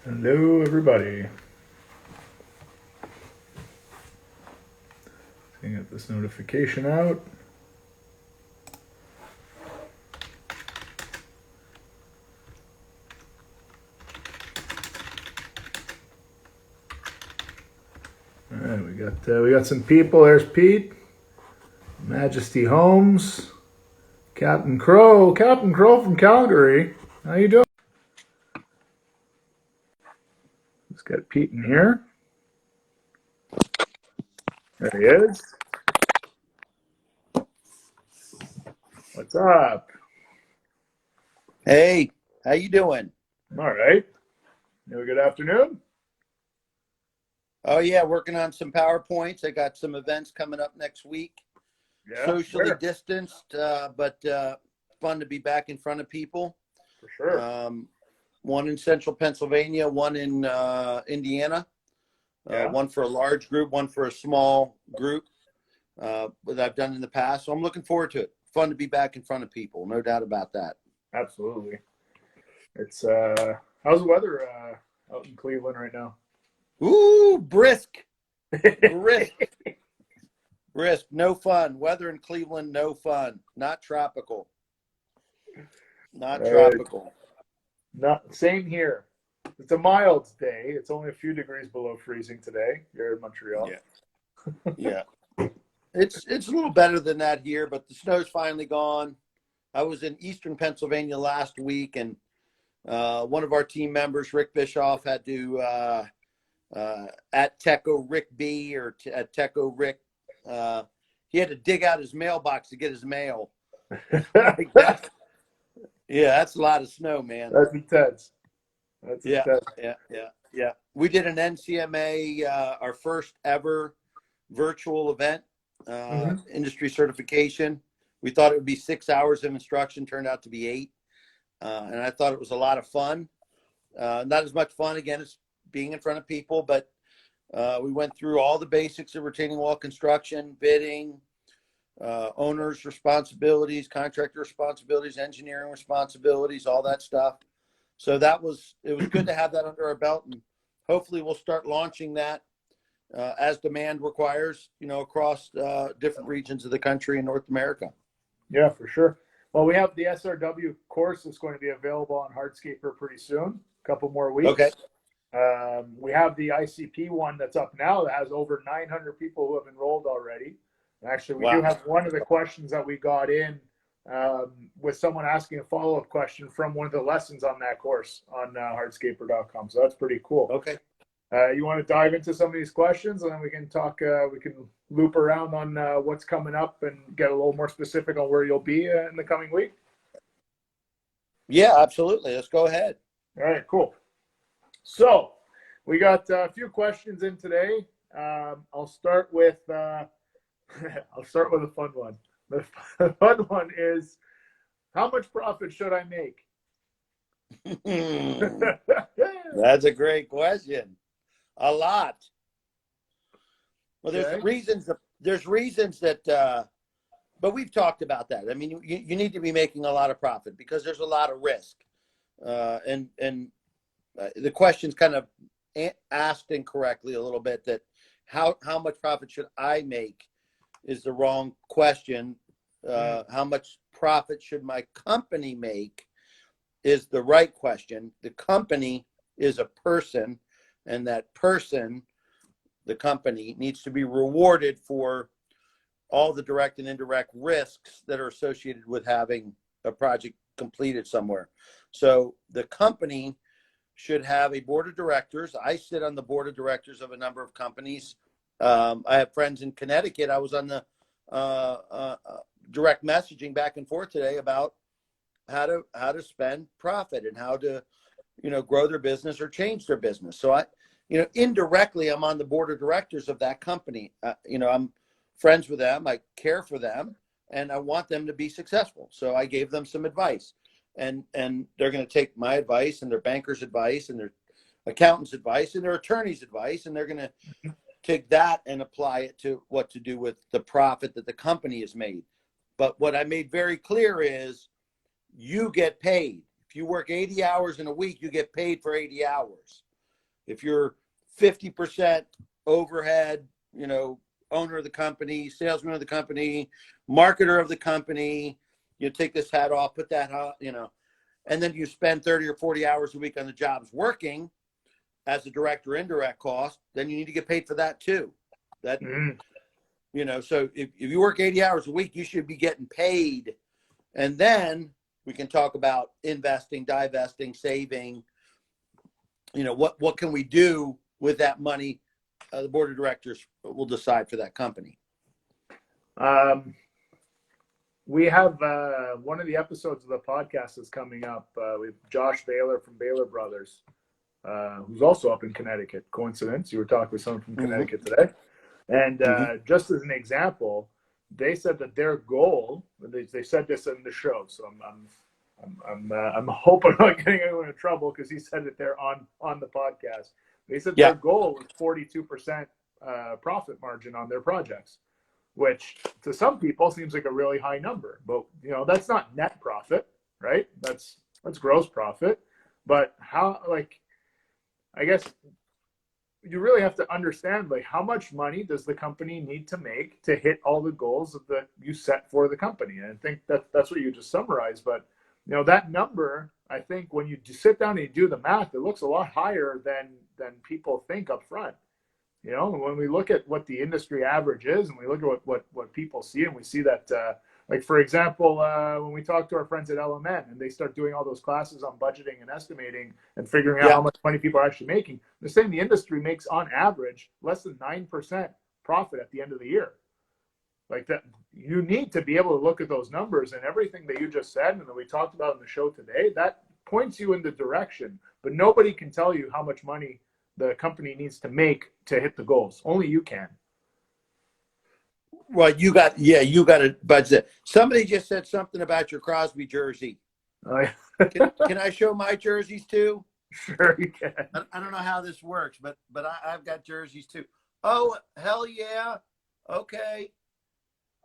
Hello, everybody. Get this notification out. All right, we got some people. There's Pete, Majesty Homes, Captain Crow from Calgary. How you doing? Let's get Pete in here. There he is. What's up? Hey, how you doing? All right. Have a good afternoon. Oh yeah, working on some PowerPoints. I got some events coming up next week. Yeah, Socially sure. distanced, but fun to be back in front of people. For sure. One in central Pennsylvania, one in Indiana. Yeah. One for a large group, one for a small group that I've done in the past. So I'm looking forward to it. Fun to be back in front of people, no doubt about that. Absolutely. It's how's the weather out in Cleveland right now? Ooh, brisk, brisk. Brisk, no fun. Weather in Cleveland, no fun. Not tropical. Not tropical. Not same here. It's a mild day. It's only a few degrees below freezing today. You're in Montreal. Yeah. It's a little better than that here, but the snow's finally gone. I was in eastern Pennsylvania last week, and one of our team members, Rick Bischoff, had to at Teco Rick B or at Teco Rick. He had to dig out his mailbox to get his mail. Like that. Yeah, that's a lot of snow, man. That's intense. That's intense. Yeah. We did an NCMA, our first ever virtual event, industry certification. We thought it would be 6 hours of instruction, turned out to be 8. And I thought it was a lot of fun. Not as much fun, again, as being in front of people, but we went through all the basics of retaining wall construction, bidding, owner's responsibilities, contractor responsibilities, engineering responsibilities, all that stuff. So it was good to have that under our belt, and hopefully we'll start launching that as demand requires, across different regions of the country in North America. Yeah, for sure. Well, we have the SRW course that's going to be available on Hardscaper pretty soon. A couple more weeks. Okay. We have the ICP one that's up now that has over 900 people who have enrolled already. Actually, we do have one of the questions that we got in with someone asking a follow-up question from one of the lessons on that course on hardscaper.com. So that's pretty cool. Okay. You want to dive into some of these questions, and then we can talk, we can loop around on what's coming up and get a little more specific on where you'll be in the coming week? Yeah, absolutely. Let's go ahead. All right, cool. So we got a few questions in today. I'll start with a fun one. The fun one is, how much profit should I make? That's a great question. A lot. Well, there's reasons that, but we've talked about that. I mean, you need to be making a lot of profit because there's a lot of risk. And the question's kind of asked incorrectly a little bit, that how much profit should I make is the wrong question. How much profit should my company make is the right question. The company is a person, and that person, the company, needs to be rewarded for all the direct and indirect risks that are associated with having a project completed somewhere. So the company should have a board of directors. I sit on the board of directors of a number of companies. I have friends in Connecticut. I was on the direct messaging back and forth today about how to spend profit and how to, grow their business or change their business. So indirectly, I'm on the board of directors of that company. I'm friends with them. I care for them, and I want them to be successful. So I gave them some advice, and they're going to take my advice and their banker's advice and their accountant's advice and their attorney's advice, and they're going to take that and apply it to what to do with the profit that the company has made. But what I made very clear is you get paid. If you work 80 hours in a week, you get paid for 80 hours. If you're 50% overhead, owner of the company, salesman of the company, marketer of the company, you take this hat off, put that on, and then you spend 30 or 40 hours a week on the jobs working as a direct or indirect cost, then you need to get paid for that too. That, so if you work 80 hours a week, you should be getting paid. And then we can talk about investing, divesting, saving, what can we do with that money? The board of directors will decide for that company. We have one of the episodes of the podcast is coming up with Josh Baylor from Baylor Brothers, who's also up in Connecticut. Coincidence? You were talking with someone from Connecticut today. And just as an example, they said that their goal, they said this in the show, so I'm hoping I'm not getting anyone in trouble because he said it there on the podcast. They said their goal was 42% profit margin on their projects, which to some people seems like a really high number. But, that's not net profit, right? That's gross profit. But I guess you really have to understand, how much money does the company need to make to hit all the goals that you set for the company? And I think that's what you just summarized. But, that number, I think when you sit down and you do the math, it looks a lot higher than people think up front. When we look at what the industry average is and we look at what people see, and we see that, for example, when we talk to our friends at LMN and they start doing all those classes on budgeting and estimating and figuring out how much money people are actually making, they're saying the industry makes on average less than 9% profit at the end of the year. Like that, you need to be able to look at those numbers, and everything that you just said and that we talked about in the show today, that points you in the direction. But nobody can tell you how much money the company needs to make to hit the goals. Only you can. Well, you got to budget. Somebody just said something about your Crosby jersey. Can I show my jerseys too? Sure, you can. I don't know how this works, but I've got jerseys too. Oh, hell yeah. Okay.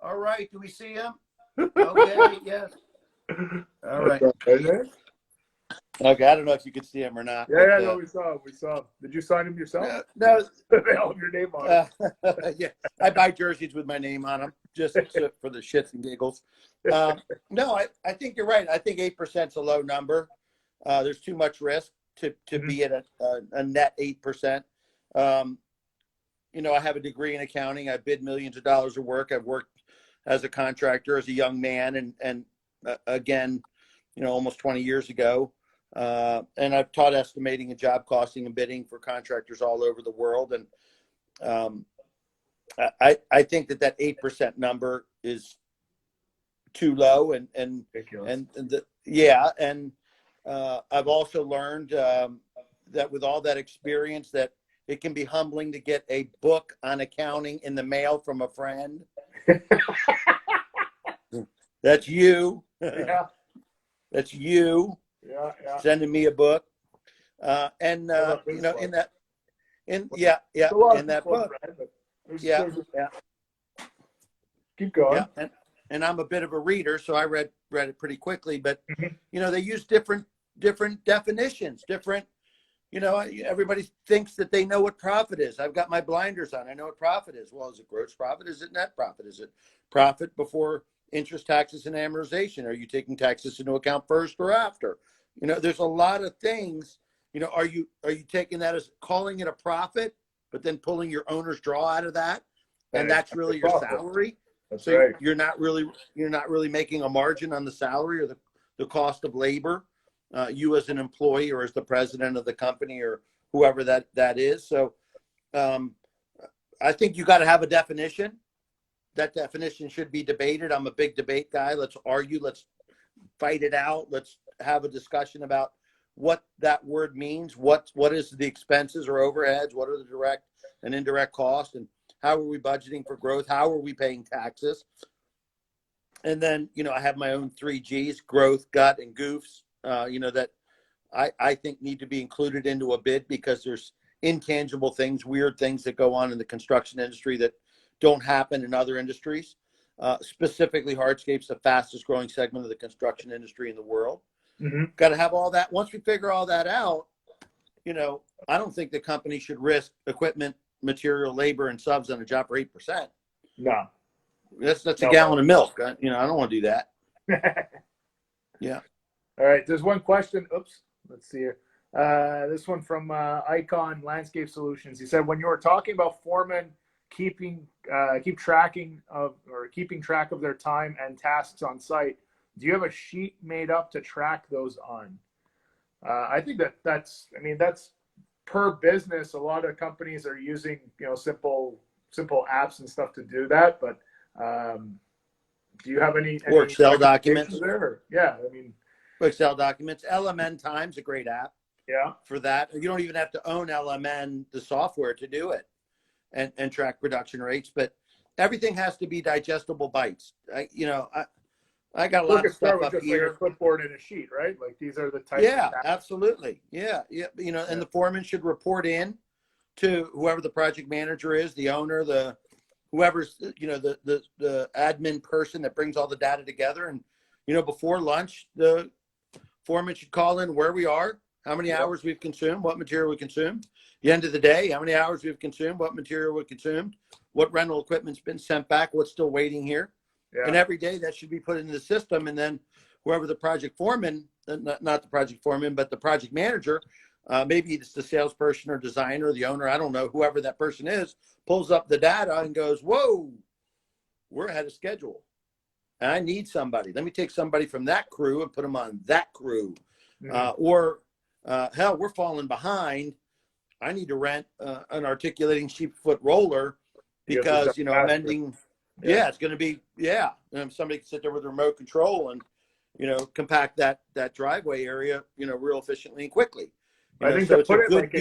All right. Do we see him? Okay. Yes. All right. Okay. I don't know if you could see him or not. Yeah, no, we saw him. Did you sign him yourself? No. They all have your name on it. Yeah. I buy jerseys with my name on them just for the shits and giggles. No, I think you're right. I think 8% is a low number. There's too much risk to be at a net 8%. I have a degree in accounting. I bid millions of dollars of work. I've worked as a contractor as a young man and again, almost 20 years ago. And I've taught estimating and job costing and bidding for contractors all over the world. And I think that 8% number is too low and I've also learned that with all that experience that it can be humbling to get a book on accounting in the mail from a friend. That's you. Yeah. That's you. Yeah. Sending me a book. In that book. Keep going. Yeah. And I'm a bit of a reader, so I read it pretty quickly, but they use different definitions, everybody thinks that they know what profit is. I've got my blinders on. I know what profit is. Well, is it gross profit? Is it net profit? Is it profit before interest, taxes, and amortization? Are you taking taxes into account first or after? There's a lot of things. Are you taking that as calling it a profit, but then pulling your owner's draw out of that, and that's really your salary? That's so right. You're not really making a margin on the salary or the cost of labor. You as an employee or as the president of the company or whoever that is. So I think you got to have a definition. That definition should be debated. I'm a big debate guy. Let's argue. Let's fight it out. Let's have a discussion about what that word means. What is the expenses or overheads? What are the direct and indirect costs? And how are we budgeting for growth? How are we paying taxes? And then, I have my own 3 Gs, growth, gut, and goofs. That I think need to be included into a bid because there's intangible things, weird things that go on in the construction industry that don't happen in other industries. Specifically, Hardscape's the fastest growing segment of the construction industry in the world. Got to have all that. Once we figure all that out, I don't think the company should risk equipment, material, labor, and subs on a job for 8%. No. That's a gallon of milk. I don't want to do that. Yeah. All right. There's one question. Oops. Let's see here. This one from Icon Landscape Solutions. He said, when you were talking about foremen keeping track of their time and tasks on site, do you have a sheet made up to track those on? I think that's per business. A lot of companies are using, simple apps and stuff to do that. But do you have any or Excel documents there? Yeah, Excel documents. LMN Time's a great app. Yeah. For that, you don't even have to own LMN, the software, to do it, and track production rates. But everything has to be digestible bites. I got a lot of stuff up here. Like a clipboard and a sheet, right? Like these are the types. Yeah, absolutely. Yeah. And the foreman should report in to whoever the project manager is, the owner, whoever's, the admin person that brings all the data together. And, before lunch, the foreman should call in where we are, how many hours we've consumed, what material we consumed. The end of the day, how many hours we've consumed, what material we consumed, what rental equipment's been sent back, what's still waiting here. Yeah. And every day that should be put into the system. And then whoever the project foreman, not the project foreman, but the project manager, maybe it's the salesperson or designer or the owner, I don't know, whoever that person is, pulls up the data and goes, whoa, we're ahead of schedule. And I need somebody. Let me take somebody from that crew and put them on that crew. Mm-hmm. Hell, we're falling behind. I need to rent an articulating sheep foot roller because, I'm ending. Yeah, it's going to be, and somebody can sit there with a remote control and, compact that driveway area, real efficiently and quickly. I think to put it like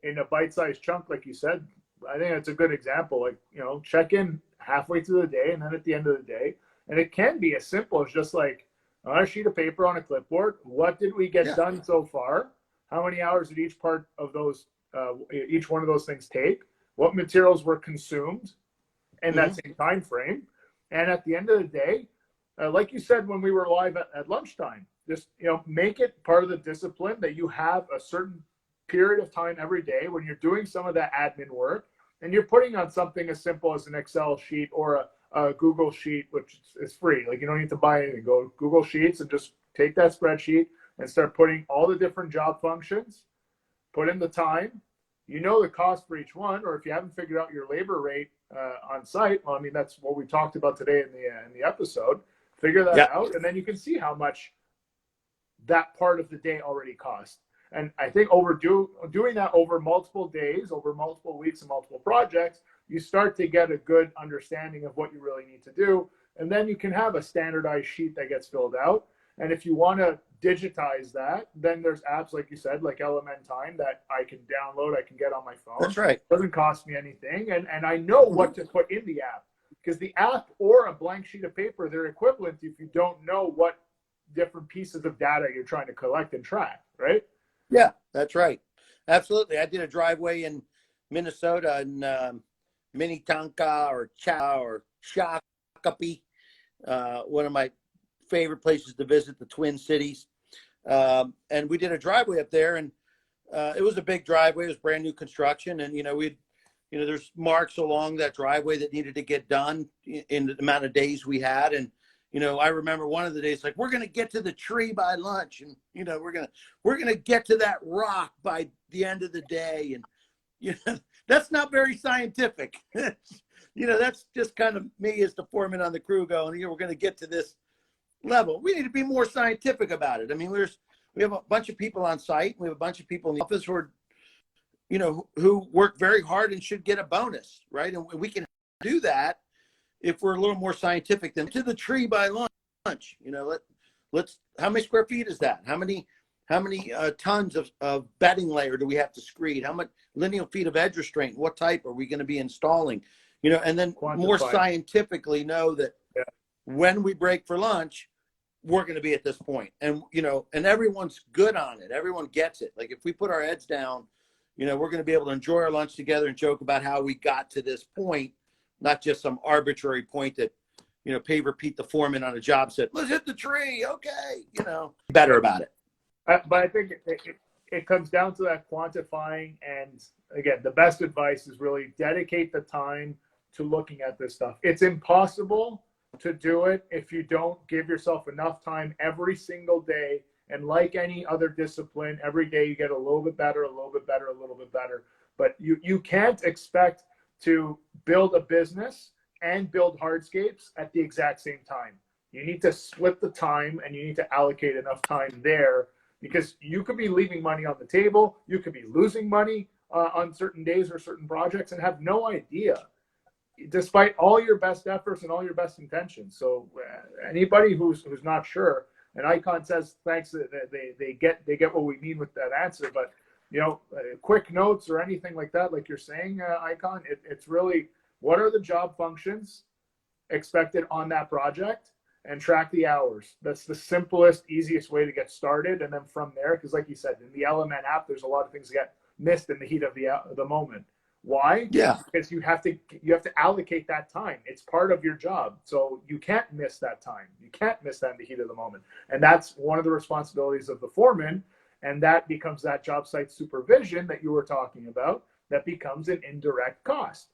in a bite-sized chunk, like you said, I think that's a good example. Like, check in halfway through the day and then at the end of the day. And it can be as simple as just like on a sheet of paper on a clipboard. What did we get done so far? How many hours did each part of those, each one of those things take? What materials were consumed in that same time frame? And at the end of the day, like you said when we were live at lunchtime, just make it part of the discipline that you have a certain period of time every day when you're doing some of that admin work and you're putting on something as simple as an Excel sheet or a Google sheet, which is free. Like you don't need to buy anything. Go Google Sheets and just take that spreadsheet and start putting all the different job functions, put in the time, the cost for each one, or if you haven't figured out your labor rate on site, well, that's what we talked about today in the episode. Figure that out, and then you can see how much that part of the day already cost. And I think doing that over multiple days, over multiple weeks and multiple projects, you start to get a good understanding of what you really need to do. And then you can have a standardized sheet that gets filled out. And if you want to digitize that, then there's apps, like you said, like LMN Time that I can download, I can get on my phone. That's right. It doesn't cost me anything. And I know what to put in the app. Because the app or a blank sheet of paper, they're equivalent if you don't know what different pieces of data you're trying to collect and track, right? Yeah, that's right. Absolutely. I did a driveway in Minnesota in Minnetonka or Shakopee, one of my favorite places to visit, the Twin Cities. And we did a driveway up there, and it was a big driveway. It was brand new construction, and there's marks along that driveway that needed to get done in the amount of days we had. And, I remember one of the days, like, we're going to get to the tree by lunch. And, we're going to get to that rock by the end of the day. And, that's not very scientific. That's just kind of me as the foreman on the crew going, we're going to get to this level. We need to be more scientific about it. We have a bunch of people on site. We have a bunch of people in the office who are, who work very hard and should get a bonus, right? And we can do that if we're a little more scientific than to the tree by lunch. Let's how many square feet is that? How many tons of bedding layer do we have to screed? How much lineal feet of edge restraint? What type are we going to be installing? And then more scientifically know that when we break for lunch, we're going to be at this point. And, and everyone's good on it. Everyone gets it. Like if we put our heads down, we're going to be able to enjoy our lunch together and joke about how we got to this point, not just some arbitrary point that, Paver Pete, the foreman on a job said, let's hit the tree. Okay. Better about it. But I think it comes down to that quantifying. And again, the best advice is really dedicate the time to looking at this stuff. It's impossible to do it if you don't give yourself enough time every single day. And like any other discipline, every day you get a little bit better, a little bit better, a little bit better. But you can't expect to build a business and build hardscapes at the exact same time. You need to split the time, and you need to allocate enough time there, because you could be leaving money on the table. You could be losing money on certain days or certain projects and have no idea, despite all your best efforts and all your best intentions. So anybody who's not sure, and Icon says thanks, they get what we mean with that answer. But quick notes or anything like that, like you're saying, Icon, it's really, what are the job functions expected on that project, and track the hours. That's the simplest, easiest way to get started. And then from there, because like you said, in the Element app, there's a lot of things that get missed in the heat of the moment. Why? Yeah. Because you have to allocate that time. It's part of your job. So you can't miss that time. You can't miss that in the heat of the moment. And that's one of the responsibilities of the foreman. And that becomes that job site supervision that you were talking about, that becomes an indirect cost.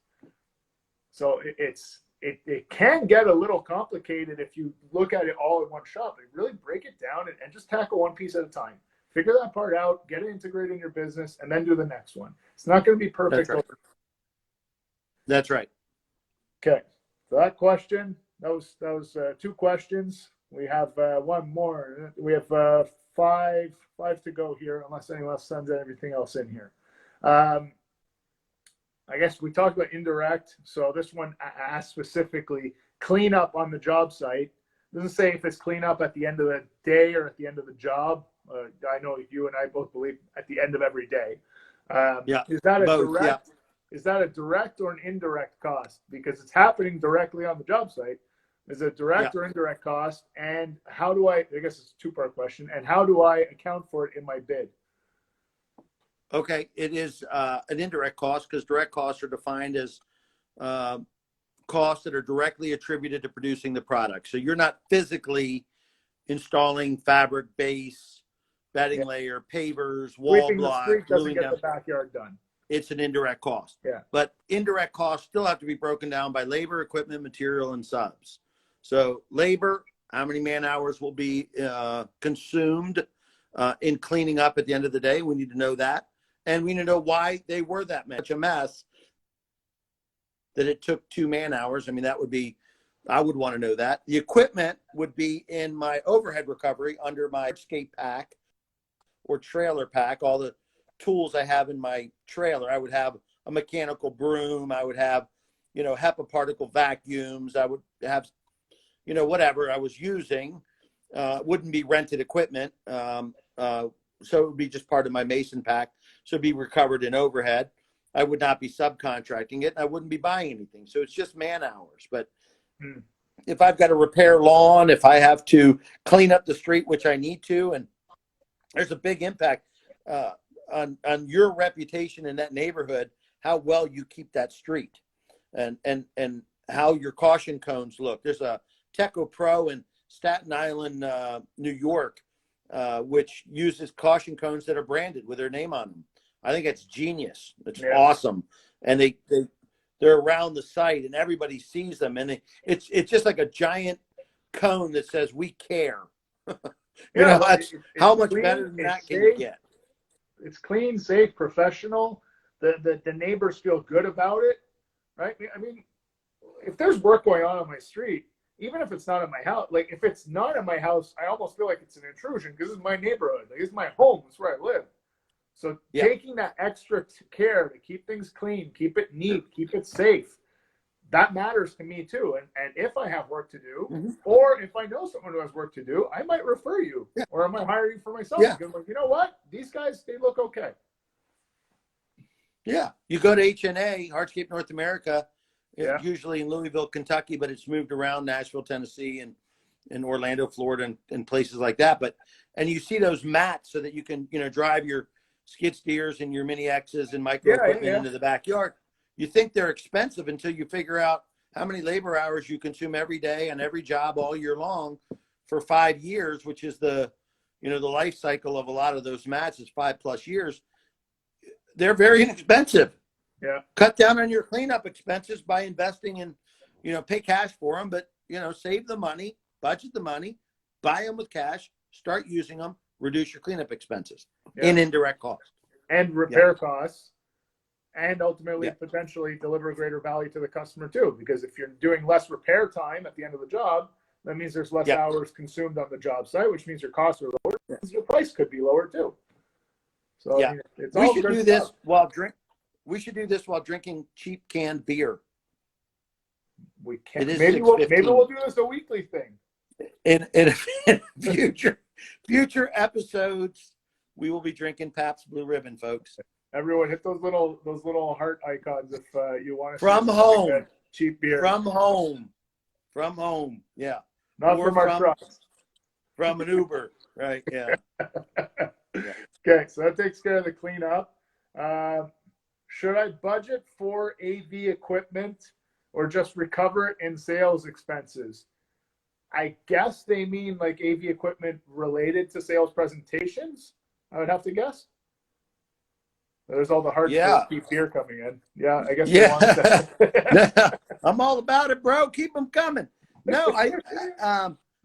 So it can get a little complicated if you look at it all in one shot, but really break it down and just tackle one piece at a time. Figure that part out, get it integrated in your business, and then do the next one. It's not going to be perfect. That's right. Okay. So that question, that was two questions. We have one more. We have five to go here, unless anyone else sends everything else in here. I guess we talked about indirect. So this one asks specifically cleanup on the job site. It doesn't say if it's cleanup at the end of the day or at the end of the job. I know you and I both believe at the end of every day. Yeah. Is that a both, direct? Yeah. Is that a direct or an indirect cost? Because it's happening directly on the job site. Is it direct or indirect cost? And how do I guess it's a two-part question. And how do I account for it in my bid? Okay, it is an indirect cost, because direct costs are defined as costs that are directly attributed to producing the product. So you're not physically installing fabric base, bedding layer, pavers, wall block, doesn't get the backyard done. It's an indirect cost. Yeah. But indirect costs still have to be broken down by labor, equipment, material, and subs. So labor, how many man hours will be consumed in cleaning up at the end of the day? We need to know that. And we need to know why they were that much a mess that it took 2 man hours. I mean, I would want to know that. The equipment would be in my overhead recovery under my escape pack or trailer pack, all the tools I have in my trailer. I would have a mechanical broom. I would have, HEPA particle vacuums. I would have, whatever I was using wouldn't be rented equipment. So it would be just part of my mason pack. So it'd be recovered in overhead. I would not be subcontracting it, and I wouldn't be buying anything. So it's just man hours. But if I've got to repair lawn, if I have to clean up the street, which I need to, and there's a big impact on your reputation in that neighborhood, how well you keep that street, and how your caution cones look. There's a Teco Pro in Staten Island, New York, which uses caution cones that are branded with their name on them. I think it's genius. It's awesome. And they're around the site and everybody sees them. And it's just like a giant cone that says, "We care." It's how much clean, better than that can you get? It's clean, safe, professional. The neighbors feel good about it, right? I mean, if there's work going on my street, even if it's not in my house, like if it's not in my house, I almost feel like it's an intrusion, because it's my neighborhood. Like, it's my home. It's where I live. So taking that extra care to keep things clean, keep it neat, keep it safe, that matters to me too. And if I have work to do, or if I know someone who has work to do, I might refer you, or I might hire you for myself. Because I'm like, you know what? These guys, they look okay. Yeah. You go to HNA, Hardscape North America, usually in Louisville, Kentucky, but it's moved around Nashville, Tennessee, and Orlando, Florida, and places like that. And you see those mats so that you can, drive your skid steers and your mini X's and micro equipment into the backyard. You think they're expensive until you figure out how many labor hours you consume every day on every job all year long for 5 years, which is the the life cycle of a lot of those mats is 5+ years. They're very inexpensive. Yeah. Cut down on your cleanup expenses by investing in, pay cash for them, but, save the money, budget the money, buy them with cash, start using them, reduce your cleanup expenses in indirect costs. And repair costs, and ultimately potentially deliver greater value to the customer too. Because if you're doing less repair time at the end of the job, that means there's less hours consumed on the job site, which means your costs are lower, your price could be lower too. So I mean, it's all good stuff. We should do this while drinking cheap canned beer. We can. Maybe we'll do this a weekly thing. In future episodes, we will be drinking Pabst Blue Ribbon, folks. Everyone, hit those little heart icons if you want to. From home, cheap beer. From home. Yeah. Not from our trucks. From an Uber, right? Yeah. Okay, so that takes care of the cleanup. Should I budget for AV equipment or just recover it in sales expenses? I guess they mean like AV equipment related to sales presentations, I would have to guess. There's all the Hardscaper beer coming in. Yeah, I guess. Yeah. I'm all about it, bro. Keep them coming. No,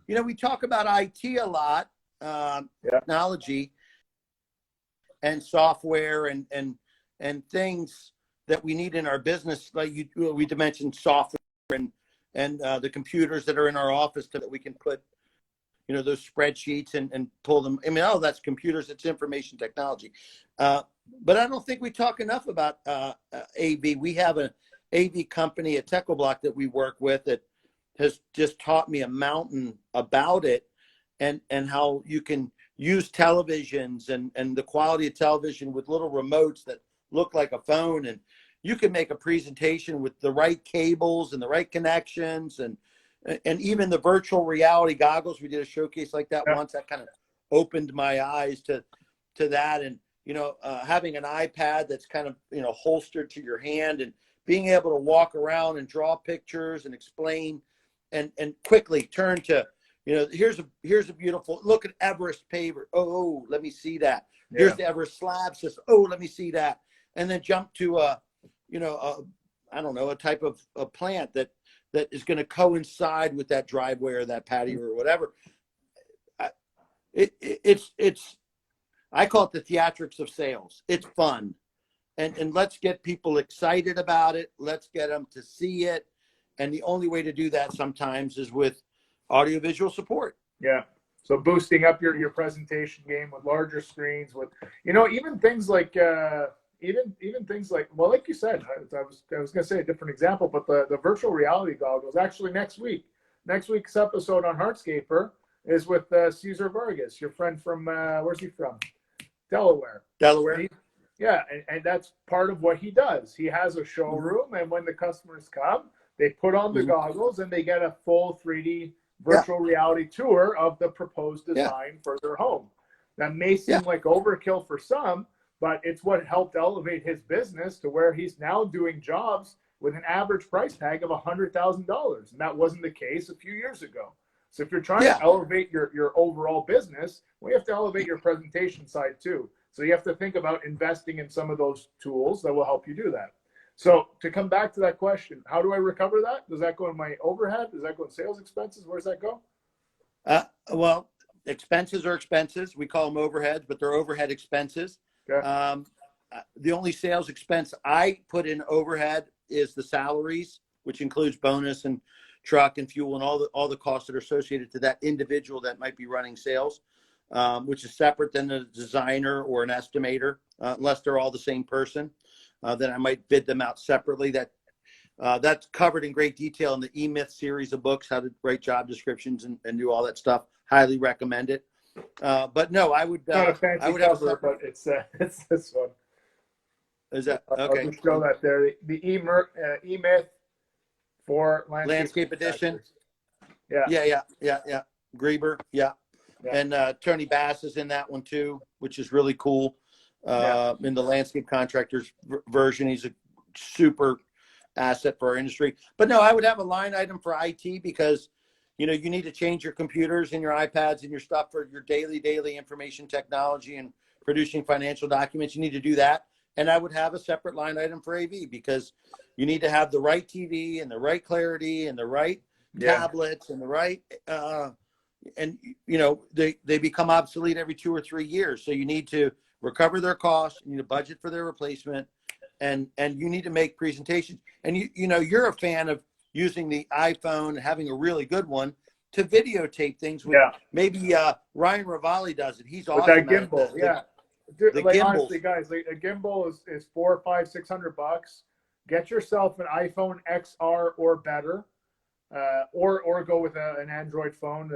we talk about IT a lot, technology and software and things that we need in our business. Like we mentioned software and the computers that are in our office that we can put, those spreadsheets and pull them. I mean, that's computers, it's information technology. But I don't think we talk enough about AV. We have an AV company at TechnoBlock that we work with that has just taught me a mountain about it and how you can use televisions and the quality of television with little remotes that look like a phone. And you can make a presentation with the right cables and the right connections and even the virtual reality goggles. We did a showcase like that once. That kind of opened my eyes to that. And, having an iPad that's kind of, holstered to your hand and being able to walk around and draw pictures and explain and quickly turn to, here's a beautiful, look at Everest paver. Oh, let me see that. Yeah. Here's the Everest slab system. Oh, let me see that. And then jump to a type of a plant that is going to coincide with that driveway or that patio or whatever. I call it the theatrics of sales. It's fun. And let's get people excited about it. Let's get them to see it. And the only way to do that sometimes is with audiovisual support. Yeah. So boosting up your presentation game with larger screens, with, even things like, even things like, well, like you said, I was going to say a different example, but the virtual reality goggles actually next week's episode on Hardscaper is with Cesar Vargas, your friend from, where's he from? Delaware. And that's part of what he does. He has a showroom, and when the customers come, they put on the goggles and they get a full 3D virtual reality tour of the proposed design for their home. That may seem like overkill for some, but it's what helped elevate his business to where he's now doing jobs with an average price tag of $100,000. And that wasn't the case a few years ago. So if you're trying to elevate your overall business, well, you have to elevate your presentation side too. So you have to think about investing in some of those tools that will help you do that. So to come back to that question, how do I recover that? Does that go in my overhead? Does that go in sales expenses? Where does that go? Well, expenses are expenses. We call them overheads, but they're overhead expenses. Okay. The only sales expense I put in overhead is the salaries, which includes bonus and truck and fuel and all the costs that are associated to that individual that might be running sales, which is separate than a designer or an estimator, unless they're all the same person. Then I might bid them out separately. That's covered in great detail in the E-Myth series of books, how to write job descriptions and do all that stuff. Highly recommend it. But no, I would. Not a fancy I would cover, have but it's this one. Is that okay? I'll just show that there. The E-Myth for landscape edition. Yeah. Grieber, and Tony Bass is in that one too, which is really cool. In the landscape contractors version, he's a super asset for our industry. But no, I would have a line item for IT because, you need to change your computers and your iPads and your stuff for your daily information technology and producing financial documents. You need to do that. And I would have a separate line item for AV, because you need to have the right TV and the right clarity and the right tablets and the right, and they become obsolete every 2 or 3 years. So you need to recover their costs. You need to budget for their replacement, and you need to make presentations. And you're a fan of using the iPhone and having a really good one to videotape things with. Maybe Ryan Ravalli does it. He's awesome with that gimbal. The like, gimbals. honestly, guys, like, a gimbal is $400, $500, $600. Get yourself an iPhone XR or better, or go with an Android phone.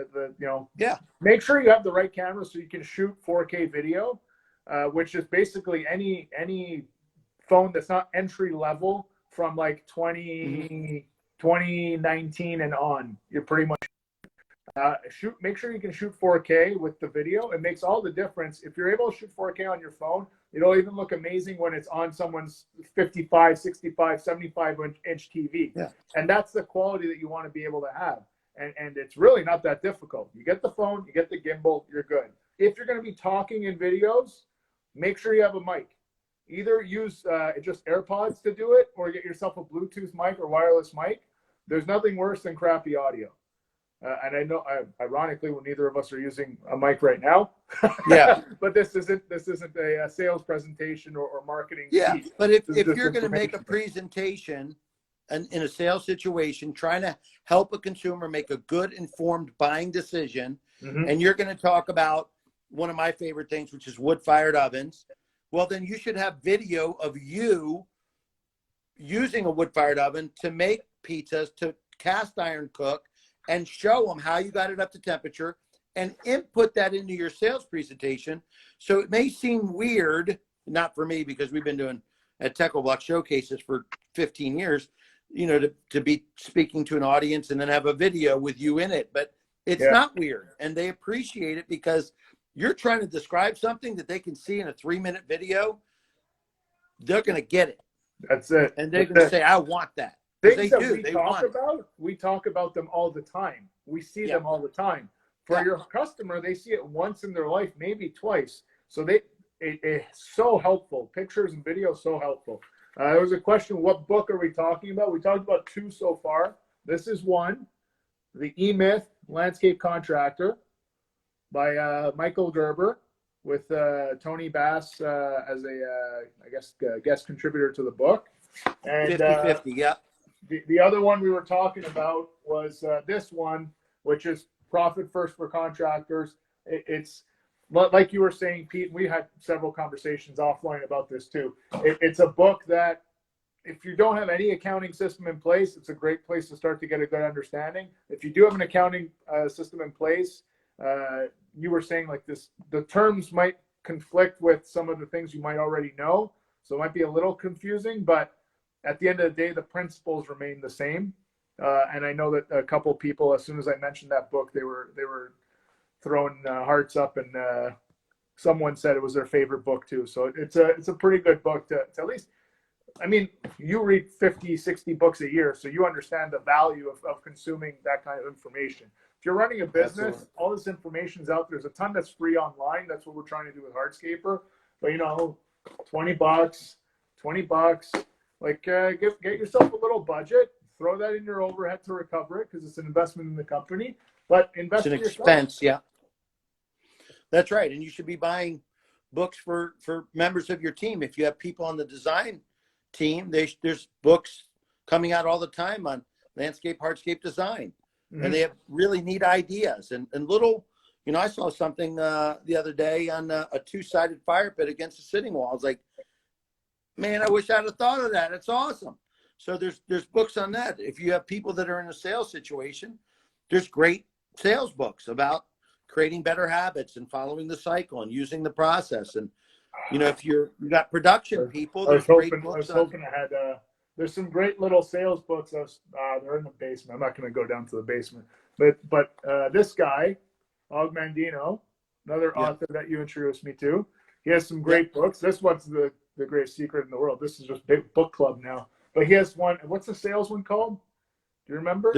Make sure you have the right camera so you can shoot 4K video, which is basically any phone that's not entry level from like 2019 and on. You're pretty much make sure you can shoot 4K with the video. It makes all the difference. If you're able to shoot 4K on your phone, it'll even look amazing when it's on someone's 55, 65, 75-inch TV. And that's the quality that you want to be able to have. And it's really not that difficult. You get the phone, you get the gimbal, you're good. If you're going to be talking in videos, make sure you have a mic. Either use just AirPods to do it, or get yourself a Bluetooth mic or wireless mic. There's nothing worse than crappy audio. And I know, ironically, well, neither of us are using a mic right now. But this isn't a sales presentation or marketing. But if you're going to make a presentation and in a sales situation, trying to help a consumer make a good, informed buying decision, and you're going to talk about one of my favorite things, which is wood-fired ovens, well, then you should have video of you using a wood-fired oven to make pizzas, to cast iron cook, and show them how you got it up to temperature, and input that into your sales presentation. So it may seem weird, not for me, because we've been doing at TechnoBlock showcases for 15 years, to be speaking to an audience and then have a video with you in it. But it's not weird, and they appreciate it, because you're trying to describe something that they can see in a 3-minute video. They're going to get it. That's it. And they're going to say, I want that. Things that we talk about them all the time. We see them all the time. For your customer, they see it once in their life, maybe twice. So it's so helpful. Pictures and videos, so helpful. There was a question, what book are we talking about? We talked about 2 so far. This is one, The E-Myth Landscape Contractor by Michael Gerber, with Tony Bass as a guest contributor to the book. And 50-50, The other one we were talking about was this one, which is Profit First for Contractors. It's like you were saying, Pete, and we had several conversations offline about this too. It's a book that, if you don't have any accounting system in place, it's a great place to start to get a good understanding. If you do have an accounting system in place, you were saying like this, the terms might conflict with some of the things you might already know. So it might be a little confusing, but at the end of the day, the principles remain the same. And I know that a couple people, as soon as I mentioned that book, they were throwing hearts up, and someone said it was their favorite book too. So it's a pretty good book to at least, I mean, you read 50, 60 books a year, so you understand the value of consuming that kind of information. If you're running a business, all this information is out there. There's a ton that's free online. That's what we're trying to do with Hardscaper. But $20, like get yourself a little budget, throw that in your overhead to recover it, because it's an investment in the company. But invest in yourself. It's an expense, That's right. And you should be buying books for members of your team. If you have people on the design team, there's books coming out all the time on landscape, hardscape design. And they have really neat ideas and little, I saw something the other day on a 2-sided fire pit against a sitting wall. I was like, man, I wish I'd have thought of that. It's awesome. So there's books on that. If you have people that are in a sales situation, there's great sales books about creating better habits and following the cycle and using the process. And, if you got production people, there's great books. I was hoping I had, there's some great little sales books. They're in the basement. I'm not going to go down to the basement. But this guy, Og Mandino, another author that you introduced me to, he has some great books. This one's the greatest secret in the world. This is just big book club now. But he has one. What's the sales one called? Do you remember?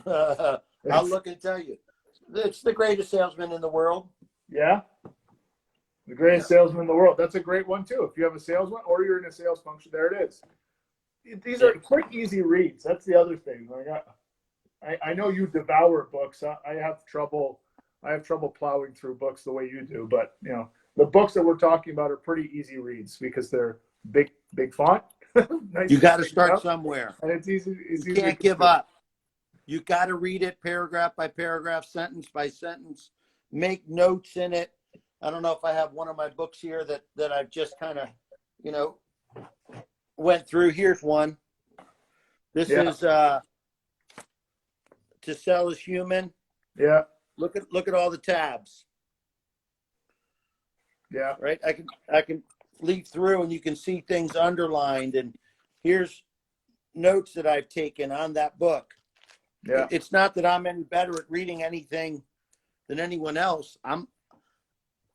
I'll look and tell you. It's the greatest salesman in the world. Yeah. The greatest salesman in the world. That's a great one too. If you have a salesman or you're in a sales function, there it is. These are quick, easy reads. That's the other thing. Like I know you devour books. I have trouble. I have trouble plowing through books the way you do. But you know, the books that we're talking about are pretty easy reads because they're big font. Nice. You got to start somewhere, and it's easy. You can't give up. You got to read it paragraph by paragraph, sentence by sentence. Make notes in it. I don't know if I have one of my books here that I've just kind of, you know, went through. Here's one. This is To Sell is Human. Yeah. Look at all the tabs. Yeah. Right. I can leaf through and you can see things underlined. And here's notes that I've taken on that book. Yeah. It's not that I'm any better at reading anything than anyone else.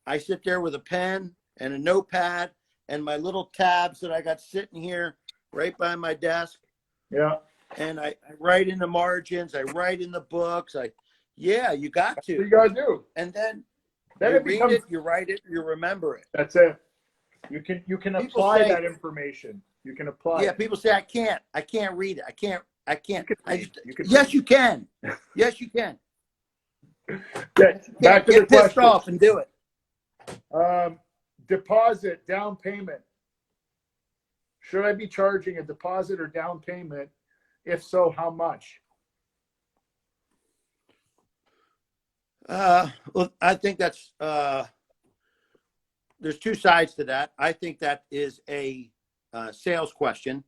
I sit there with a pen and a notepad and my little tabs that I got sitting here right by my desk. Yeah. And I write in the margins. I write in the books. You got to. You gotta do. And then you read it, you write it, you remember it. That's it. You can apply that information. You can apply. Yeah, people say I can't read it. I can't. Yes, you can. Yes, you can. Back to the get pissed off and do it. Deposit, down payment. Should I be charging a deposit or down payment? If so, how much? Well, I think that's there's two sides to that. I think that is a sales question.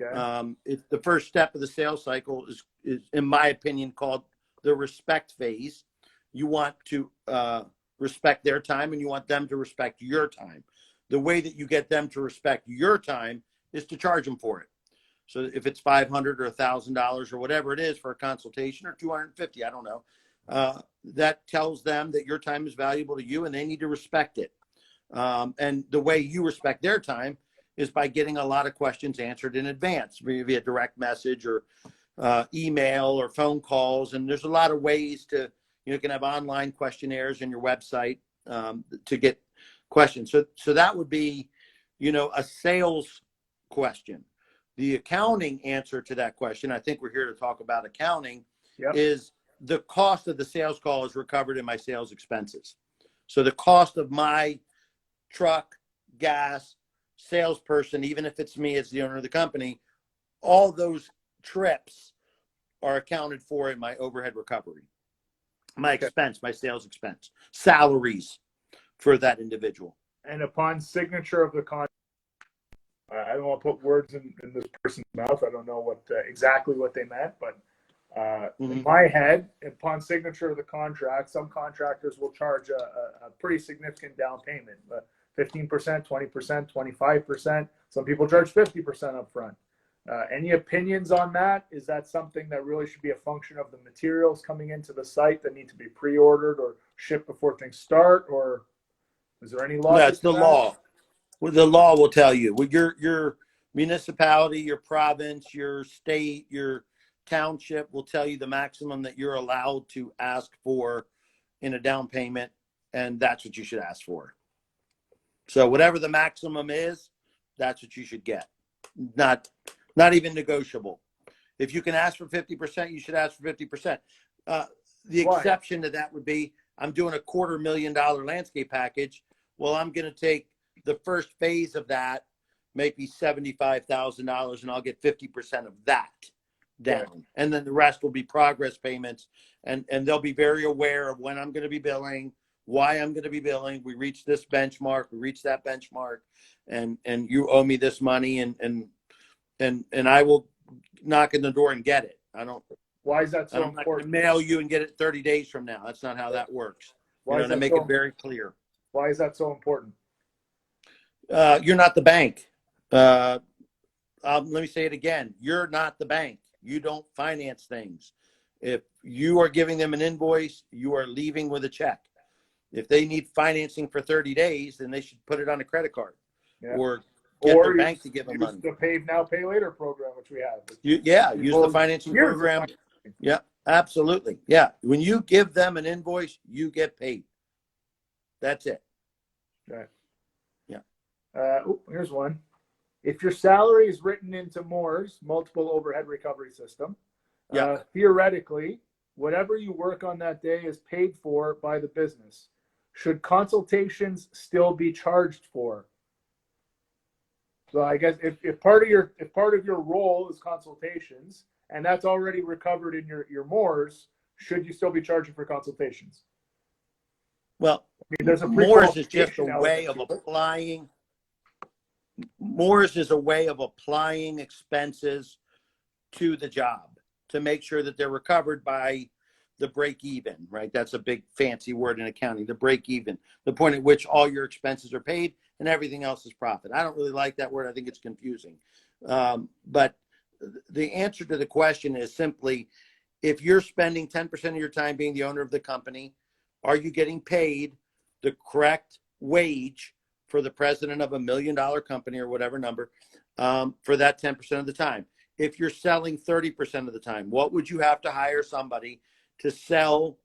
Okay. It's the first step of the sales cycle is in my opinion called the respect phase. You want to respect their time and you want them to respect your time. The way that you get them to respect your time is to charge them for it. So if it's $500 or $1,000 or whatever it is for a consultation or $250, I don't know. That tells them that your time is valuable to you and they need to respect it. And the way you respect their time is by getting a lot of questions answered in advance via direct message or email or phone calls. And there's a lot of ways to, you can have online questionnaires in your website to get questions. So that would be, a sales question. The accounting answer to that question, I think we're here to talk about accounting, is the cost of the sales call is recovered in my sales expenses. So the cost of my truck, gas, salesperson, even if it's me as the owner of the company, all those trips are accounted for in my overhead recovery. My expense, my sales expense, salaries for that individual. And upon signature of the contract, I don't want to put words in this person's mouth. I don't know exactly what they meant, but in my head, upon signature of the contract, some contractors will charge a pretty significant down payment, 15%, 20%, 25%. Some people charge 50% up front. Any opinions on that? Is that something that really should be a function of the materials coming into the site that need to be pre-ordered or shipped before things start? Or is there any law? That's the law. Well, the law will tell you. Well, your municipality, your province, your state, your township will tell you the maximum that you're allowed to ask for in a down payment, and that's what you should ask for. So whatever the maximum is, that's what you should get. Not even negotiable. If you can ask for 50%, you should ask for 50%. The exception to that would be, I'm doing a $250,000 landscape package. Well, I'm going to take the first phase of that, maybe $75,000, and I'll get 50% of that down. Yeah. And then the rest will be progress payments. And they'll be very aware of when I'm going to be billing, why I'm going to be billing. We reached this benchmark, we reached that benchmark, and you owe me this money, and I will knock in the door and get it. Why is that so important? I'm not going to mail you and get it 30 days from now. That's not how that works. To make it very clear. Why is that so important? You're not the bank. Let me say it again. You're not the bank. You don't finance things. If you are giving them an invoice, you are leaving with a check. If they need financing for 30 days, then they should put it on a credit card or get their bank to give them money. The Pay Now, Pay Later program, which we have. Use the financing program. Yeah. Absolutely. Yeah. When you give them an invoice, you get paid. That's it. Okay. Yeah. Here's one. If your salary is written into Moore's multiple overhead recovery system, Yeah. theoretically, whatever you work on that day is paid for by the business. Should consultations still be charged for? So I guess if part of your role is consultations and that's already recovered in your Moore's, should you still be charging for consultations? Well, I mean, there's a Moore's is just a pre-qualification way element of to it. applying. Moore's is a way of applying expenses to the job to make sure that they're recovered by the break even, right? That's a big fancy word in accounting, the break even, the point at which all your expenses are paid and everything else is profit. I don't really like that word. I think it's confusing. But the answer to the question is simply, if you're spending 10% of your time being the owner of the company, are you getting paid the correct wage for the president of $1 million company or whatever number for that 10% of the time? If you're selling 30% of the time, what would you have to hire somebody to sell,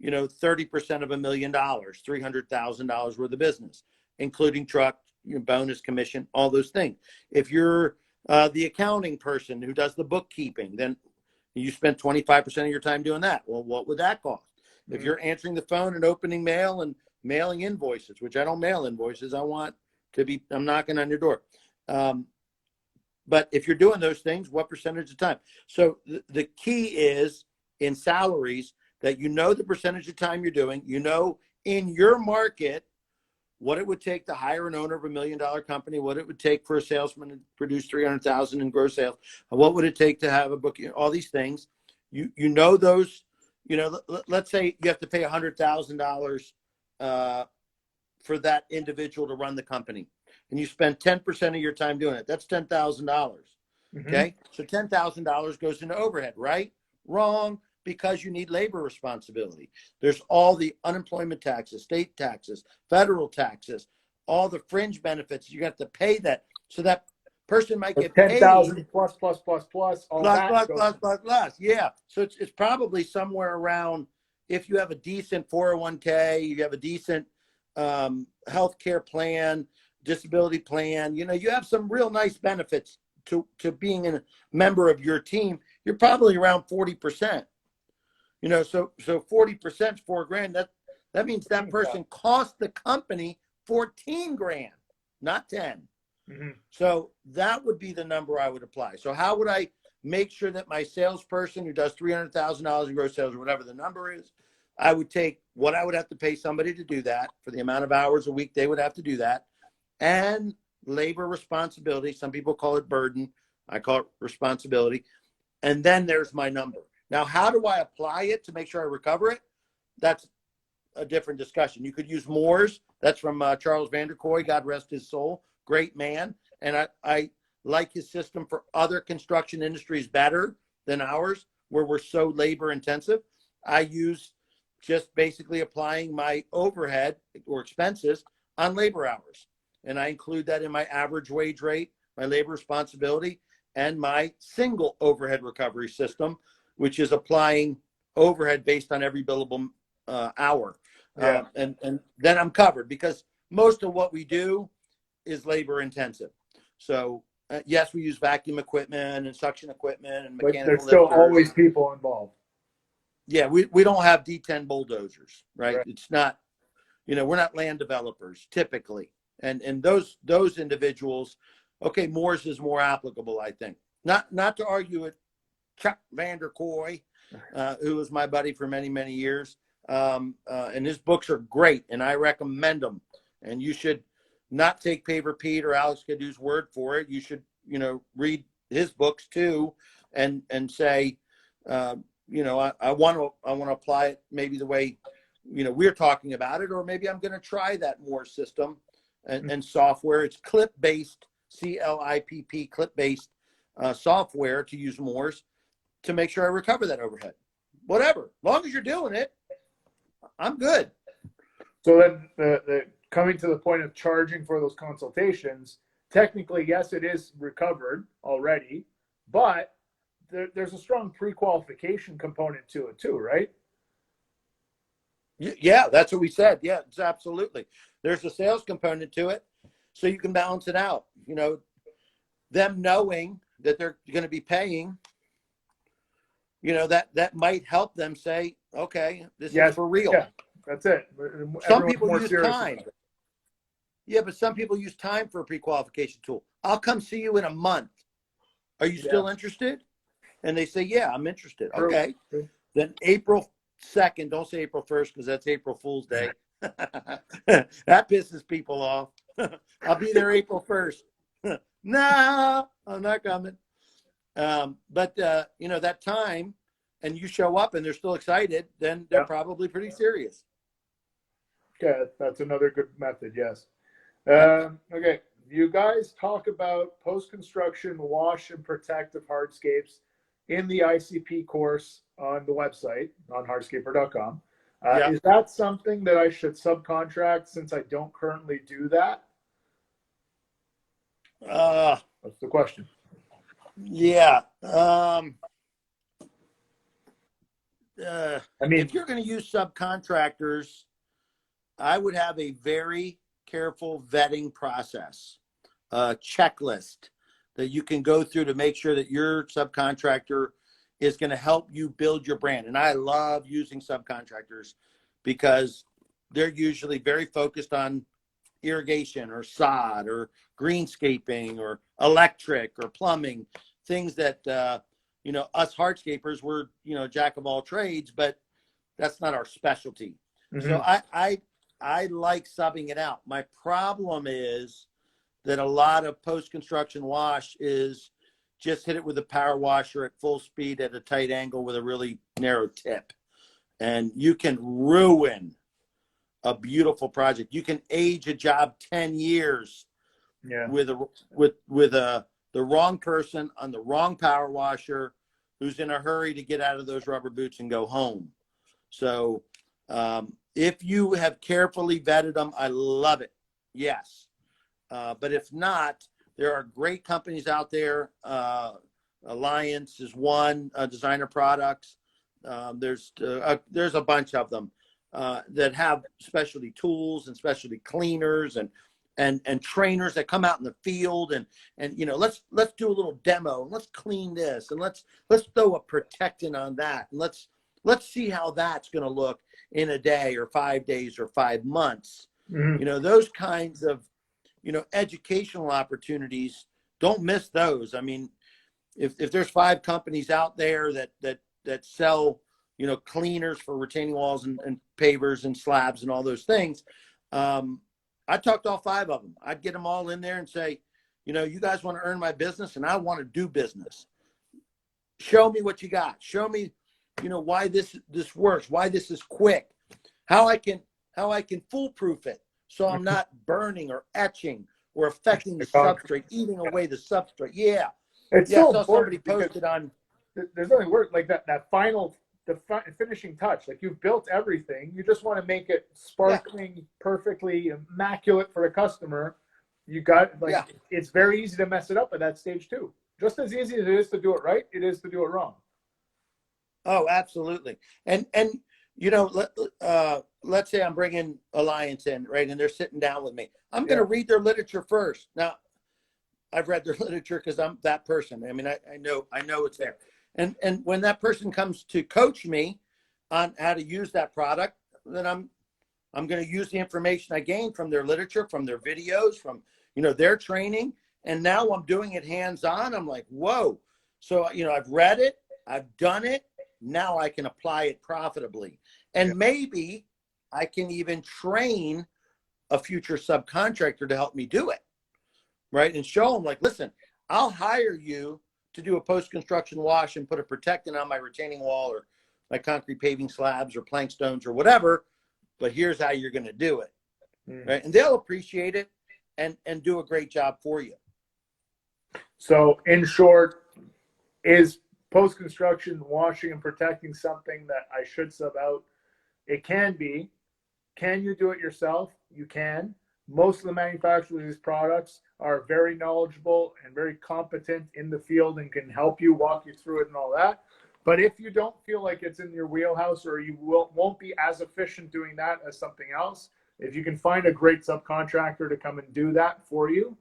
30% of $1 million, $300,000 worth of business, including truck, bonus, commission, all those things? If you're the accounting person who does the bookkeeping, then you spend 25% of your time doing that. Well, what would that cost? If you're answering the phone and opening mail and mailing invoices, which I don't mail invoices, I want to be, I'm knocking on your door. But if you're doing those things, what percentage of time? So the key is in salaries that the percentage of time you're doing, in your market, what it would take to hire an owner of $1 million company, what it would take for a salesman to produce 300,000 in gross sales, what would it take to have a book, all these things, those, let's say you have to pay $100,000 for that individual to run the company, and you spend 10% of your time doing it. That's $10,000. Okay. So $10,000 goes into overhead, right? Wrong, because you need labor responsibility. There's all the unemployment taxes, state taxes, federal taxes, all the fringe benefits. You have to pay that. So that person might get 10,000 paid plus, plus. Yeah. So it's probably somewhere around, if you have a decent 401k, you have a decent healthcare plan, disability plan, you have some real nice benefits to being a member of your team, you're probably around 40%. So 40% is $4,000. That means that person cost the company 14 grand, not 10. So that would be the number I would apply. So how would I make sure that my salesperson who does $300,000 in gross sales, or whatever the number is, I would take what I would have to pay somebody to do that for the amount of hours a week they would have to do that, and labor responsibility. Some people call it burden. I call it responsibility. And then there's my number. Now, how do I apply it to make sure I recover it? That's a different discussion. You could use Moore's. That's from Charles Vanderkoy, God rest his soul. Great man. And I like his system for other construction industries better than ours, where we're so labor intensive. I use just basically applying my overhead or expenses on labor hours. And I include that in my average wage rate, my labor responsibility, and my single overhead recovery system, which is applying overhead based on every billable hour. And then I'm covered, because most of what we do is labor intensive. So yes, we use vacuum equipment and suction equipment and mechanical lifters. There's still always people involved. Yeah, we don't have D10 bulldozers, right? It's not, we're not land developers typically. And those individuals, okay, Moore's is more applicable, I think. Not to argue with Chuck Vanderkoy, who was my buddy for many, many years. And his books are great, and I recommend them. And you should not take Paver Pete or Alex Cadou's word for it. You should, read his books too, and say, I want to apply it maybe the way, we're talking about it, or maybe I'm going to try that Moore system and software. It's clip-based, CLIPP, clip-based software to use Moore's to make sure I recover that overhead. Whatever, as long as you're doing it, I'm good. So then the coming to the point of charging for those consultations, technically, yes, it is recovered already, but there's a strong pre-qualification component to it too, right? Yeah, that's what we said. Yeah, it's absolutely. There's a sales component to it, so you can balance it out. You know, them knowing that they're going to be paying, you know, that might help them say, okay, this is for real. Yeah, that's it. Some people use time. Yeah, but some people use time for a pre-qualification tool. I'll come see you in a month. Are you still interested? And they say, yeah, I'm interested. True. Okay. True. Then April 2nd, don't say April 1st because that's April Fool's Day. That pisses people off. I'll be there April 1st. No, I'm not coming. But you know, that time, and you show up and they're still excited, then they're probably pretty serious. Okay, that's another good method, yes. Okay, you guys talk about post-construction wash and protect of hardscapes in the ICP course on the website on hardscaper.com. Is that something that I should subcontract since I don't currently do that? That's the question. Yeah. I mean, if you're going to use subcontractors, I would have a very careful vetting process, checklist that you can go through to make sure that your subcontractor is going to help you build your brand. And I love using subcontractors because they're usually very focused on irrigation or sod or greenscaping or electric or plumbing, things that, you know, us hardscapers, we're, you know, jack of all trades, but that's not our specialty. Mm-hmm. So I like subbing it out. My problem is that a lot of post-construction wash is just hit it with a power washer at full speed at a tight angle with a really narrow tip. And you can ruin a beautiful project. You can age a job 10 years with the wrong person on the wrong power washer who's in a hurry to get out of those rubber boots and go home. So if you have carefully vetted them, I love it. Yes. But if not, there are great companies out there. Alliance is one, Designer Products. There's a bunch of them that have specialty tools and specialty cleaners and trainers that come out in the field and you know, let's do a little demo and let's clean this and let's throw a protectant on that and let's see how that's going to look in a day or 5 days or 5 months. Mm-hmm. You know, those kinds of, you know, educational opportunities, don't miss those. I mean, if there's 5 companies out there that sell, you know, cleaners for retaining walls and pavers and slabs and all those things, I'd talk to all 5 of them. I'd get them all in there and say, you know, you guys want to earn my business and I want to do business. Show me what you got. Show me, you know, why this works, why this is quick, how I can foolproof it so I'm not burning or etching or affecting the substrate, eating away the substrate. Yeah. It's so I saw somebody posted on. There's nothing worse like that final, the finishing touch. Like you've built everything. You just want to make it sparkling, perfectly immaculate for the customer. You got it's very easy to mess it up at that stage too. Just as easy as it is to do it right, it is to do it wrong. Oh, absolutely. And you know, let's say I'm bringing Alliance in, right, and they're sitting down with me. I'm going to read their literature first. Now, I've read their literature because I'm that person. I mean, I know it's there. And when that person comes to coach me on how to use that product, then I'm going to use the information I gained from their literature, from their videos, from, you know, their training. And now I'm doing it hands-on. I'm like, whoa. So, you know, I've read it, I've done it. Now I can apply it profitably. And maybe I can even train a future subcontractor to help me do it, right? And show them, like, listen, I'll hire you to do a post-construction wash and put a protectant on my retaining wall or my concrete paving slabs or plank stones or whatever, but here's how you're going to do it, right? And they'll appreciate it and do a great job for you. So in short, is post-construction washing and protecting something that I should sub out? It can be. Can you do it yourself? You can. most of the manufacturers of these products are very knowledgeable and very competent in the field and can help you, walk you through it and all that. But if you don't feel like it's in your wheelhouse, or you won't be as efficient doing that as something else, if you can find a great subcontractor to come and do that for you,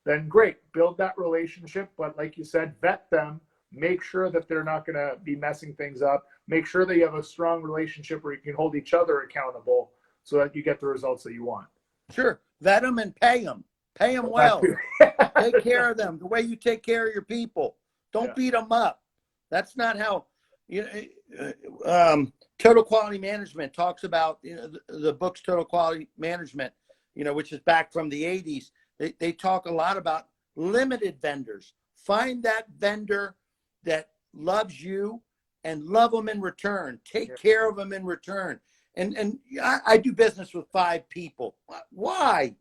then great. Build that relationship. But like you said, vet them. Make sure that they're not going to be messing things up. Make sure that you have a strong relationship where you can hold each other accountable so that you get the results that you want. Sure. Vet them and pay them. Pay them well. Take care of them the way you take care of your people. Don't beat them up. That's not how, Total Quality Management talks about, the book's Total Quality Management, which is back from the 80s. They talk a lot about limited vendors. Find that vendor that loves you and love them in return. Take care of them in return. And I do business with 5 people. Why?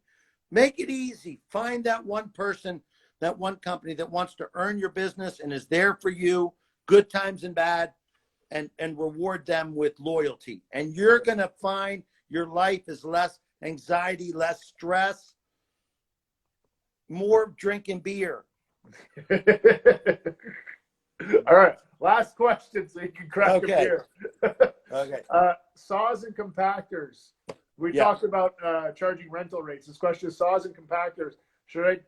Make it easy. Find that one person, that one company that wants to earn your business and is there for you, good times and bad, and reward them with loyalty. And you're going to find your life is less anxiety, less stress, more drinking beer. All right. Last question so you can crack a beer. Okay. Saws and compactors. We talked about charging rental rates. This question is saws and compactors. Should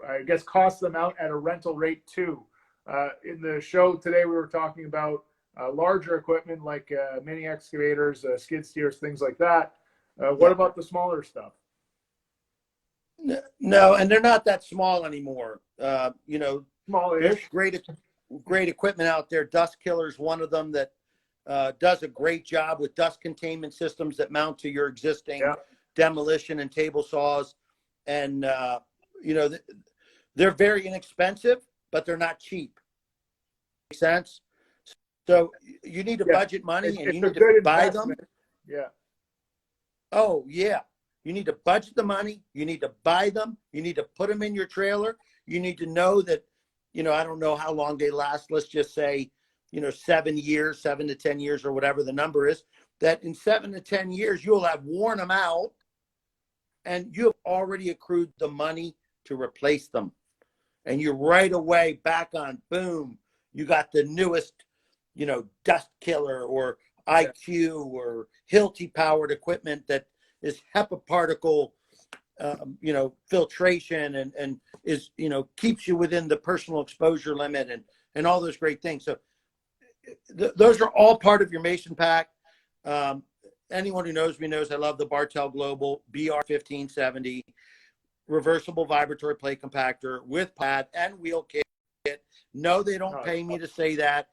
I guess, cost them out at a rental rate too? In the show today, we were talking about larger equipment like mini excavators, skid steers, things like that. What about the smaller stuff? No, and they're not that small anymore. Smallish. Great equipment out there. Dust Killer is one of them that does a great job with dust containment systems that mount to your existing demolition and table saws. And, they're very inexpensive, but they're not cheap. Make sense? So you need to budget money and you need to buy them. Yeah. Oh, yeah. You need to budget the money. You need to buy them. You need to put them in your trailer. You need to know that, I don't know how long they last. Let's just say, 7 years, 7 to 10 years or whatever the number is, that in 7 to 10 years, you'll have worn them out and you have already accrued the money to replace them. And you're right away back on, boom, you got the newest, Dust Killer or IQ or Hilti powered equipment that is HEPA particle, filtration and is, keeps you within the personal exposure limit and all those great things. So those are all part of your Mason pack. Anyone who knows me knows I love the Bartell Global BR1570 reversible vibratory plate compactor with pad and wheel kit. No, they don't pay me to say that.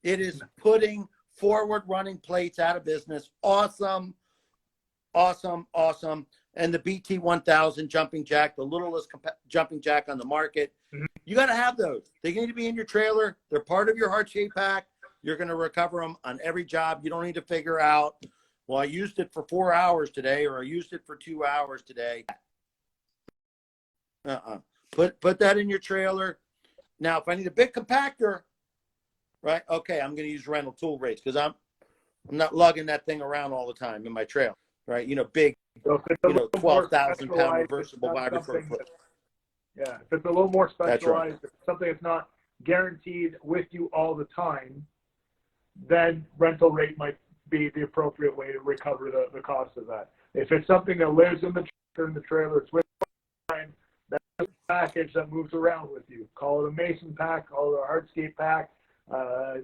It is putting forward running plates out of business. Awesome. And the BT1000 jumping jack, the littlest jumping jack on the market. Mm-hmm. You got to have those. They need to be in your trailer. They're part of your Hardscape pack. You're going to recover them on every job. You don't need to figure out, well, I used it for 4 hours today, or I used it for 2 hours today. Put that in your trailer. Now, if I need a big compactor, right? Okay, I'm going to use rental tool rates because I'm not lugging that thing around all the time in my trailer, right? Big, 12,000 pound reversible vibratory foot. Yeah, if it's a little more specialized, if it's something that's not guaranteed with you all the time, then rental rate might be the appropriate way to recover the cost of that. If it's something that lives in the trailer, it's with time, that's a package that moves around with you. Call it a Mason pack, call it a Hardscape pack.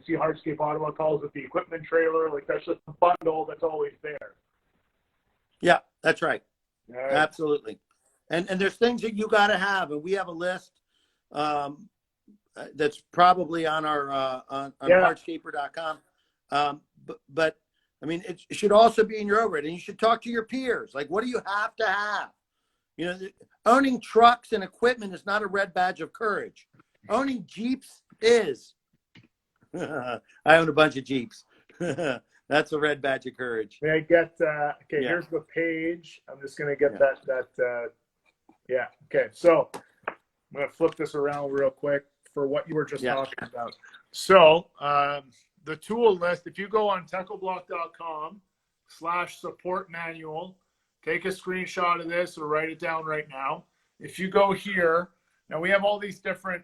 See Hardscape Ottawa calls it the equipment trailer. Like that's just a bundle that's always there. Yeah, that's right. Absolutely. And there's things that you got to have, and we have a list that's probably on our on hardscaper.com. But I mean, it should also be in your overhead, and you should talk to your peers. Like, what do you have to have? Owning trucks and equipment is not a red badge of courage. Owning Jeeps is. I own a bunch of Jeeps. That's a red badge of courage. May I get, here's the page. I'm just going to get that. Okay. So I'm going to flip this around real quick for what you were just talking about. So the tool list, if you go on techoblock.com/support manual, take a screenshot of this or write it down right now. If you go here, now we have all these different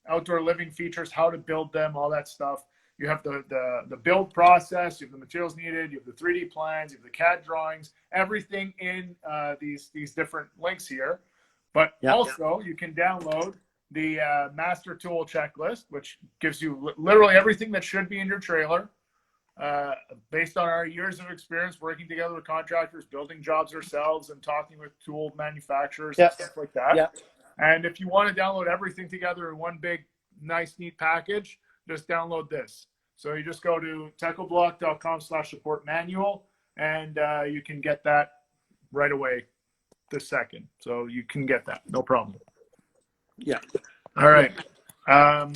outdoor living features, how to build them, all that stuff. You have the build process, you have the materials needed, you have the 3D plans, you have the CAD drawings, everything in these different links here. But also you can download the master tool checklist, which gives you literally everything that should be in your trailer based on our years of experience working together with contractors, building jobs ourselves, and talking with tool manufacturers and stuff like that. And if you want to download everything together in one big, nice, neat package, just download this. So you just go to techoblock.com/support manual, and you can get that right away this second. So you can get that, no problem. Yeah. All right. I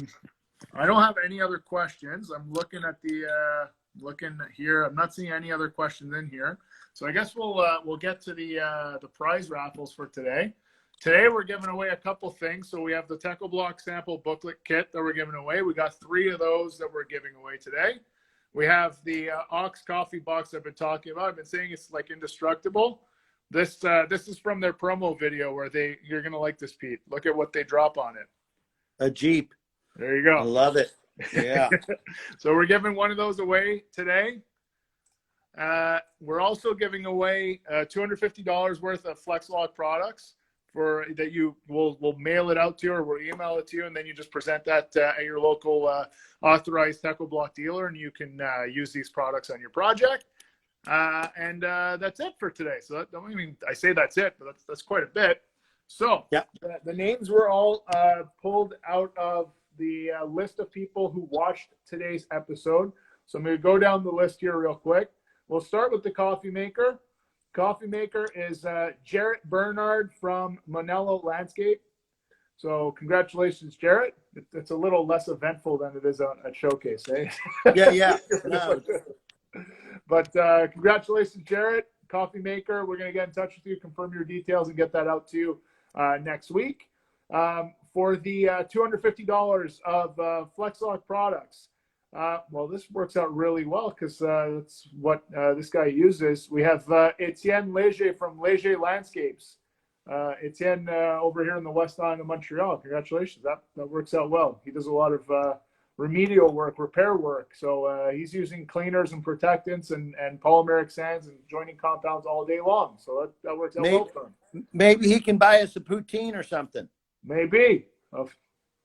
don't have any other questions. I'm looking at looking here. I'm not seeing any other questions in here. So I guess we'll get to the prize raffles for today. Today we're giving away a couple things. So we have the TechnoBlock sample booklet kit that we're giving away. We got 3 of those that we're giving away today. We have the Ox coffee box I've been talking about. I've been saying it's like indestructible. This is from their promo video where you're gonna like this, Pete. Look at what they drop on it. A Jeep. There you go. I love it. Yeah. So we're giving one of those away today. We're also giving away $250 worth of FlexLock products that we'll mail it out to you, or we'll email it to you, and then you just present that at your local authorized TechnoBlock dealer, and you can use these products on your project. And that's it for today. So I say that's it, but that's quite a bit. So the names were all pulled out of the list of people who watched today's episode. So I'm going to go down the list here real quick. We'll start with the coffee maker. Coffee maker is Jarrett Bernard from Monello Landscape. So congratulations, Jarrett. It's a little less eventful than it is at Showcase, eh? Yeah. No. But congratulations, Jarrett. Coffee maker. We're going to get in touch with you, confirm your details, and get that out to you next week. For the $250 of FlexLock products, well, this works out really well because that's what this guy uses. We have Etienne Leger from Leger Landscapes. Etienne over here in the West Island of Montreal. Congratulations. That works out well. He does a lot of remedial work, repair work. So he's using cleaners and protectants and polymeric sands and joining compounds all day long. So that works out well for him. Maybe he can buy us a poutine or something. Maybe.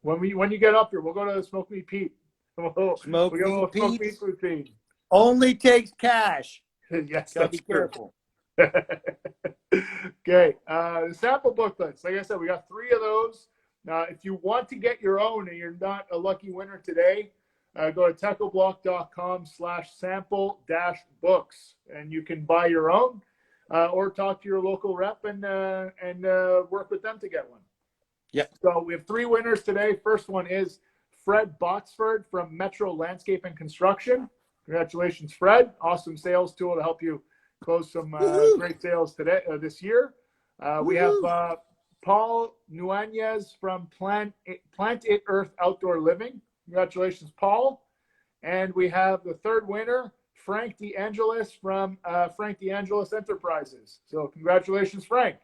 When you get up here, we'll go to Smoke Meat Pete. Smoke Meat Pete. Only takes cash. Yes, gotta be careful. Okay. The sample booklets. Like I said, we got 3 of those. If you want to get your own and you're not a lucky winner today, go to techoblock.com/sample-books and you can buy your own or talk to your local rep and work with them to get one. Yeah. So we have 3 winners today. First one is Fred Botsford from Metro Landscape and Construction. Congratulations, Fred. Awesome sales tool to help you close some great sales today this year. We have Paul Nuanez from Plant It Earth Outdoor Living. Congratulations, Paul. And we have the 3rd winner, Frank DeAngelis from Frank DeAngelis Enterprises. So congratulations, Frank.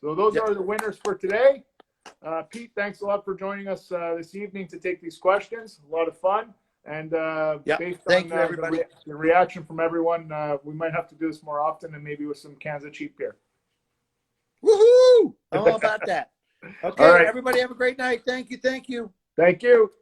So those are the winners for today. Pete, thanks a lot for joining us this evening to take these questions. A lot of fun. And based on the reaction from everyone, we might have to do this more often and maybe with some cans of cheap beer. Woohoo! I'm all about that. Okay, all right. Everybody have a great night. Thank you. Thank you.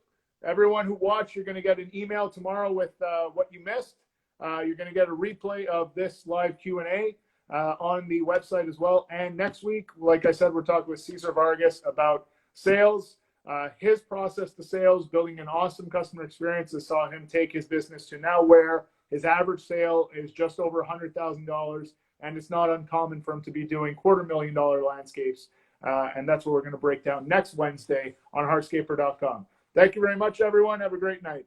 Everyone who watched, you're going to get an email tomorrow with what you missed. You're going to get a replay of this live Q&A on the website as well. And next week, like I said, we're talking with Cesar Vargas about sales, his process to sales, building an awesome customer experience that saw him take his business to now where his average sale is just over $100,000. And it's not uncommon for him to be doing $250,000 landscapes. And that's what we're going to break down next Wednesday on hardscaper.com. Thank you very much, everyone. Have a great night.